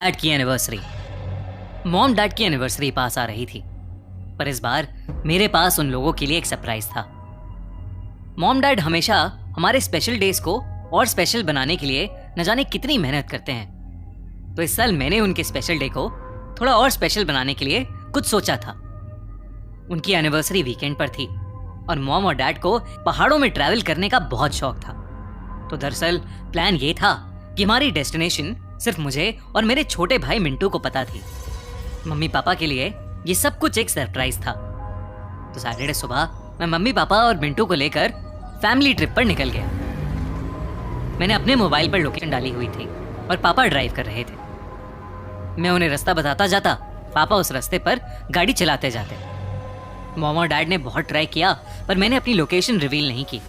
Dad की anniversary. Mom dad की anniversary पास आ रही थी, पर इस बार मेरे पास उन लोगों के लिए एक सरप्राइज था। मॉम डैड हमेशा हमारे स्पेशल डेज को और स्पेशल बनाने के लिए न जाने कितनी मेहनत करते हैं, तो इस साल मैंने उनके स्पेशल डे को थोड़ा और स्पेशल बनाने के लिए कुछ सोचा था। उनकी एनिवर्सरी वीकेंड पर थी और मॉम और डैड को पहाड़ों में ट्रैवल करने का बहुत शौक था। तो दरअसल प्लान ये था कि हमारी डेस्टिनेशन सिर्फ मुझे और मेरे छोटे भाई मिंटू को पता थी। मम्मी पापा के लिए ये सब कुछ एक सरप्राइज था। तो सैटरडे सुबह मैं मम्मी पापा और मिंटू को लेकर फैमिली ट्रिप पर निकल गया। मैंने अपने मोबाइल पर लोकेशन डाली हुई थी और पापा ड्राइव कर रहे थे। मैं उन्हें रास्ता बताता जाता, पापा उस रास्ते पर गाड़ी चलाते जाते। मॉम और डैड ने बहुत ट्राई किया, पर मैंने अपनी लोकेशन रिवील नहीं की।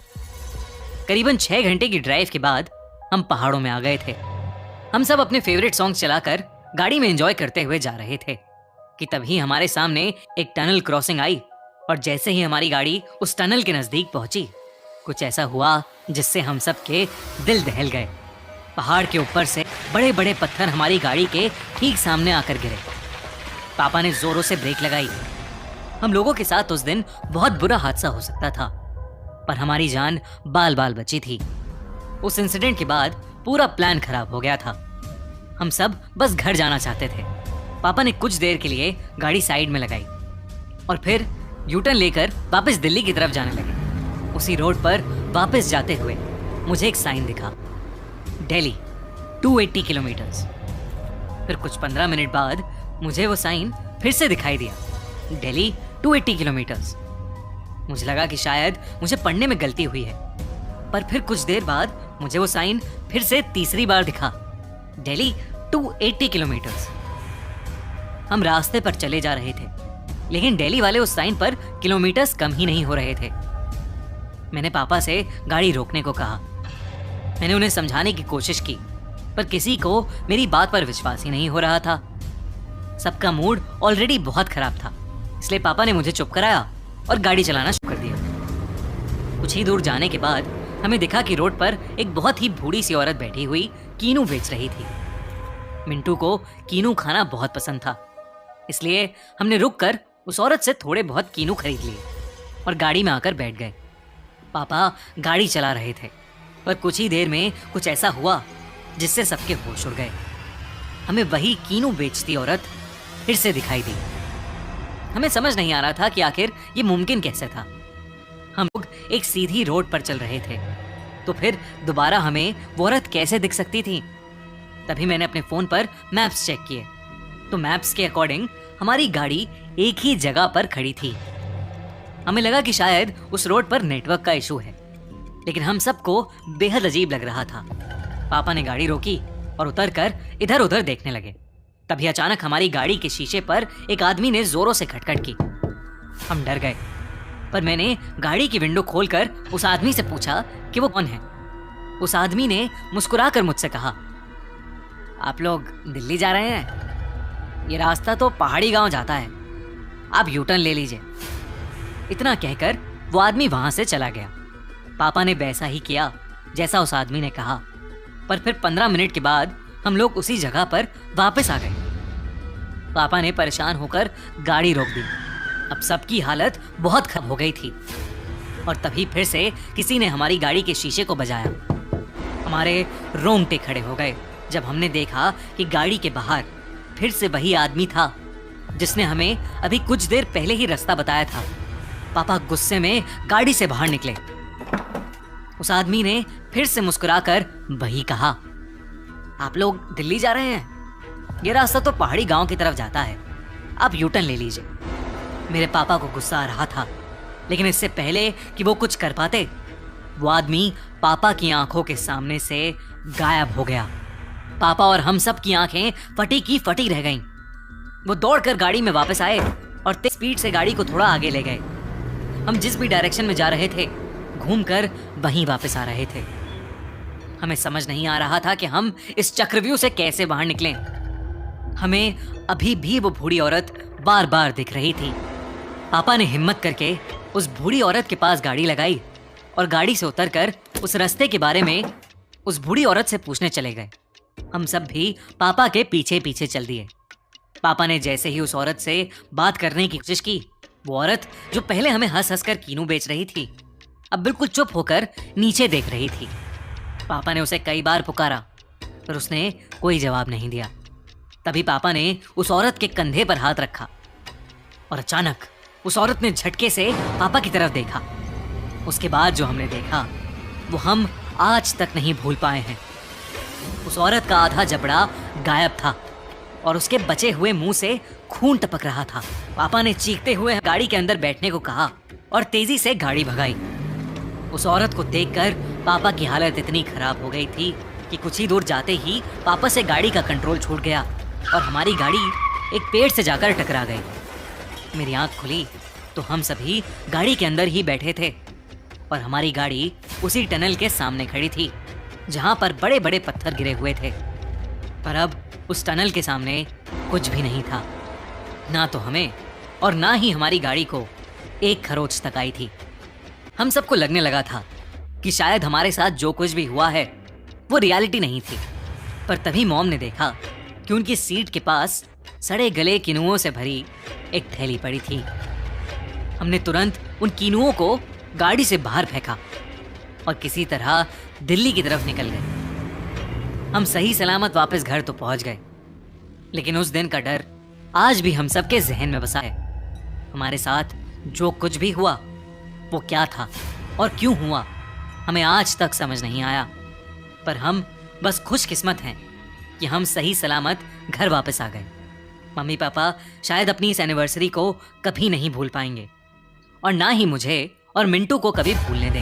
करीबन 6 घंटे की ड्राइव के बाद हम पहाड़ों में आ गए थे। हम सब अपने फेवरेट सॉन्ग चलाकर गाड़ी में एंजॉय करते हुए जा रहे थे कि तभी हमारे सामने एक टनल क्रॉसिंग आई और जैसे ही हमारी गाड़ी उस टनल के नजदीक पहुंची, कुछ ऐसा हुआ जिससे हम सब के दिल दहल गए। पहाड़ के ऊपर से बड़े बड़े पत्थर हमारी गाड़ी के ठीक सामने आकर गिरे। पापा ने जोरों से ब्रेक लगाई। हम लोगों के साथ उस दिन बहुत बुरा हादसा हो सकता था, पर हमारी जान बाल बाल बची थी। उस इंसिडेंट के बाद पूरा प्लान खराब हो गया था। हम सब बस घर जाना चाहते थे। पापा ने कुछ देर के लिए गाड़ी साइड में लगाई और फिर यूटर्न लेकर वापस दिल्ली की तरफ जाने लगे। उसी रोड पर वापस जाते हुए मुझे एक साइन दिखा, दिल्ली 280 किलोमीटर्स। फिर कुछ 15 मिनट बाद मुझे वो साइन फिर से दिखाई दिया, दिल्ली 280 किलोमीटर्स। मुझे लगा कि शायद मुझे पढ़ने में गलती हुई है, पर फिर कुछ देर बाद मुझे वो साइन फिर से तीसरी बार दिखा, दिल्ली 280 किलोमीटर्स। हम रास्ते पर चले जा रहे थे, लेकिन दिल्ली वाले उस साइन पर किलोमीटर्स कम ही नहीं हो रहे थे। मैंने पापा से गाड़ी रोकने को कहा। मैंने उन्हें समझाने की कोशिश की, पर किसी को मेरी बात पर विश्वास ही नहीं हो रहा था। सबका मूड ऑलरेडी बहुत खराब था, इसलिए पापा ने मुझे चुप कराया और गाड़ी चलाना शुरू कर दिया। कुछ ही दूर जाने के बाद हमें दिखा कि रोड पर एक बहुत ही बूढ़ी सी औरत बैठी हुई कीनू बेच रही थी। मिंटू को कीनू खाना बहुत पसंद था, इसलिए हमने रुककर उस औरत से थोड़े बहुत कीनू खरीद लिए और गाड़ी में आकर बैठ गए। पापा गाड़ी चला रहे थे, पर कुछ ही देर में कुछ ऐसा हुआ जिससे सबके होश उड़ गए। हमें वही कीनू बेचती औरत फिर से दिखाई दी। हमें समझ नहीं आ रहा था कि आखिर ये मुमकिन कैसे था। हम लोग एक सीधी रोड पर चल रहे थे, तो फिर दोबारा हमें वो औरत कैसे दिख सकती थी? तभी मैंने अपने फोन पर मैप्स चेक किए, तो मैप्स के अकॉर्डिंग हमारी गाड़ी एक ही जगह पर खड़ी थी। हमें लगा कि शायद उस रोड पर नेटवर्क का इशू है, लेकिन हम सबको बेहद अजीब लग रहा था। पापा ने गाड़ी रोकी और उतरकर इधर उधर देखने लगे। तभी अचानक हमारी गाड़ी के शीशे पर एक आदमी ने जोरों से खटखट की। हम डर गए, पर मैंने गाड़ी की विंडो खोलकर उस आदमी से पूछा कि वो कौन है। उस आदमी ने मुस्कुराकर मुझसे कहा, आप लोग दिल्ली जा रहे हैं? ये रास्ता तो पहाड़ी गांव जाता है, आप यूटर्न ले लीजिए। इतना कहकर वो आदमी वहां से चला गया। पापा ने वैसा ही किया जैसा उस आदमी ने कहा, पर फिर 15 मिनट के बाद हम लोग उसी जगह पर वापस आ गए। पापा ने परेशान होकर गाड़ी रोक दी। अब सबकी हालत बहुत खराब हो गई थी और तभी फिर से किसी ने हमारी गाड़ी के शीशे को बजाया। हमारे रोंगटे खड़े हो गए जब हमने देखा कि गाड़ी के बाहर फिर से वही आदमी था जिसने हमें अभी कुछ देर पहले ही रास्ता बताया था। पापा गुस्से में गाड़ी से बाहर निकले। उस आदमी ने फिर से मुस्कुराकर वही कहा, आप लोग दिल्ली जा रहे हैं? ये रास्ता तो पहाड़ी गांव की तरफ जाता है, आप यूटर्न ले लीजिए। मेरे पापा को गुस्सा आ रहा था, लेकिन इससे पहले कि वो कुछ कर पाते, वो आदमी पापा की आंखों के सामने से गायब हो गया। पापा और हम सब की आंखें फटी की फटी रह गईं। वो दौड़कर गाड़ी में वापस आए और तेज स्पीड से गाड़ी को थोड़ा आगे ले गए। हम जिस भी डायरेक्शन में जा रहे थे, घूमकर वहीं वापस आ रहे थे। हमें समझ नहीं आ रहा था कि हम इस चक्रव्यूह से कैसे बाहर निकलें। हमें अभी भी वो बूढ़ी औरत बार बार दिख रही थी। पापा ने हिम्मत करके उस बूढ़ी औरत के पास गाड़ी लगाई और गाड़ी से उतरकर उस रास्ते के बारे में उस बूढ़ी औरत से पूछने चले गए। हम सब भी पापा के पीछे पीछे चल दिए। पापा ने जैसे ही उस औरत से बात करने की कोशिश की, वो औरत जो पहले हमें हंस हंस कर कीनू बेच रही थी, अब बिल्कुल चुप होकर नीचे देख रही थी। पापा ने उसे कई बार पुकारा, पर उसने कोई जवाब नहीं दिया। तभी पापा ने उस औरत के कंधे पर हाथ रखा और अचानक उस औरत ने झटके से पापा की तरफ देखा। उसके बाद जो हमने देखा वो हम आज तक नहीं भूल पाए हैं। उस औरत का आधा जबड़ा गायब था और उसके बचे हुए मुंह से खून टपक रहा था। पापा ने चीखते हुए गाड़ी के अंदर बैठने को कहा और तेजी से गाड़ी भगाई। उस औरत को देखकर पापा की हालत इतनी खराब हो गई थी कि कुछ ही दूर जाते ही पापा से गाड़ी का कंट्रोल छूट गया और हमारी गाड़ी एक पेड़ से जाकर टकरा गई। मेरी आंख खुली तो हम सभी गाड़ी के अंदर ही बैठे थे और हमारी गाड़ी उसी टनल के सामने खड़ी थी जहां पर बड़े बड़े पत्थर गिरे हुए थे। पर अब उस टनल के सामने कुछ भी नहीं था, ना तो हमें और ना ही हमारी गाड़ी को एक खरोच तक आई थी। हम सबको लगने लगा था कि शायद हमारे साथ जो कुछ भी हुआ है वो रियलिटी नहीं थी। पर तभी मॉम ने देखा कि उनकी सीट के पास सड़े गले किनुओं से भरी एक थैली पड़ी थी। हमने तुरंत उन किनुओं को गाड़ी से बाहर फेंका और किसी तरह दिल्ली की तरफ निकल गए। हम सही सलामत वापस घर तो पहुंच गए, लेकिन उस दिन का डर आज भी हम सबके जहन में बसा है। हमारे साथ जो कुछ भी हुआ वो क्या था और क्यों हुआ हमें आज तक समझ नहीं आया। पर हम बस खुशकिस्मत हैं कि हम सही सलामत घर वापस आ गए। मम्मी पापा शायद अपनी इस एनिवर्सरी को कभी नहीं भूल पाएंगे और ना ही मुझे और मिंटू को कभी भूलने देंगे।